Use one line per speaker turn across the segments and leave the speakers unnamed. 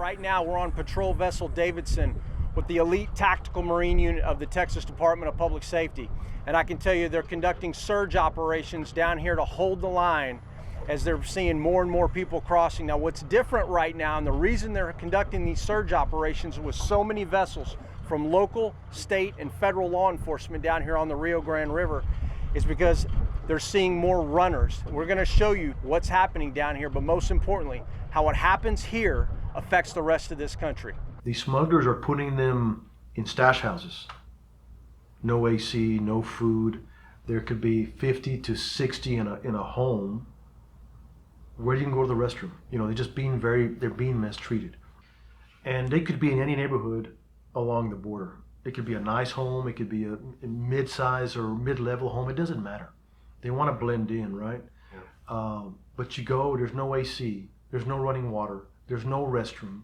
Right now we're on patrol vessel Davidson with the elite tactical marine unit of the Texas Department of Public Safety. And I can tell you they're conducting surge operations down here to hold the line as they're seeing more and more people crossing. Now what's different right now, and the reason they're conducting these surge operations with so many vessels from local, state, and federal law enforcement down here on the Rio Grande River, is because they're seeing more runners. We're gonna show you what's happening down here, but most importantly, how what happens here affects the rest of this country.
The smugglers are putting them in stash houses. No AC, no food. There could be 50 to 60 in a home where you can go to the restroom. You know, they're being mistreated. And they could be in any neighborhood along the border. It could be a nice home, it could be a mid-size or mid-level home, it doesn't matter. They want to blend in, right? Yeah. But you go, there's no AC, there's no running water, there's no restroom.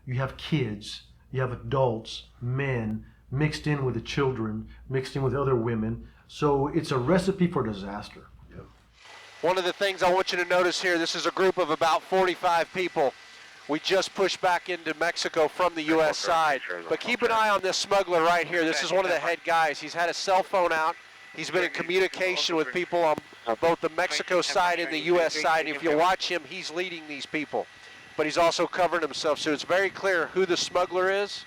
You have kids, you have adults, men, mixed in with the children, mixed in with other women. So it's a recipe for disaster. Yep.
One of the things I want you to notice here, this is a group of about 45 people. We just pushed back into Mexico from the U.S. side. But keep an eye on this smuggler right here. This is one of the head guys. He's had a cell phone out. He's been in communication with people on both the Mexico side and the U.S. side. If you watch him, he's leading these people. But he's also covering himself, so it's very clear who the smuggler is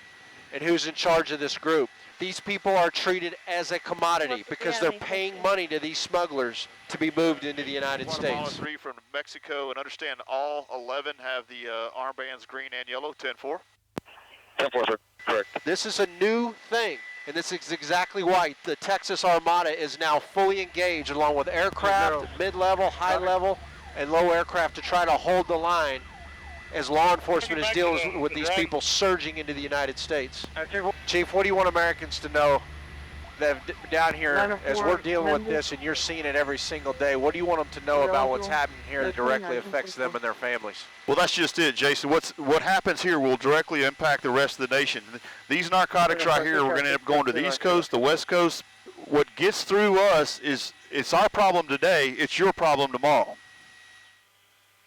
and who's in charge of this group. These people are treated as a commodity because they're paying money to these smugglers to be moved into the United States.
3 from Mexico, and understand all 11 have the armbands green and yellow. 10-4.
10-4, sir. Correct.
This is a new thing, and this is exactly why the Texas Armada is now fully engaged along with aircraft, mid-level, high-level, and low aircraft to try to hold the line as law enforcement is dealing with these people surging into the United States. Chief, what do you want Americans to know that down here as we're dealing with this and you're seeing it every single day? What do you want them to know about what's happening here that directly affects them and their families?
Well, that's just it, Jason. What happens here will directly impact the rest of the nation. These narcotics right here, we're going to end up going to the East Coast, the West Coast. What gets through us is it's our problem today, it's your problem tomorrow.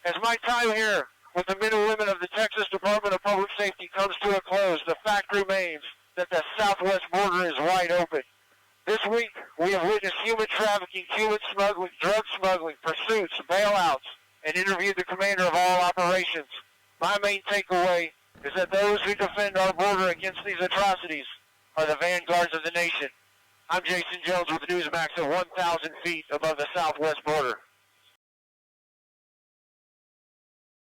As my time here with the men and women of the Texas Department of Public Safety comes to a close, the fact remains that the southwest border is wide open. This week, we have witnessed human trafficking, human smuggling, drug smuggling, pursuits, bailouts, and interviewed the commander of all operations. My main takeaway is that those who defend our border against these atrocities are the vanguards of the nation. I'm Jaeson Jones with Newsmax at 1,000 feet above the southwest border.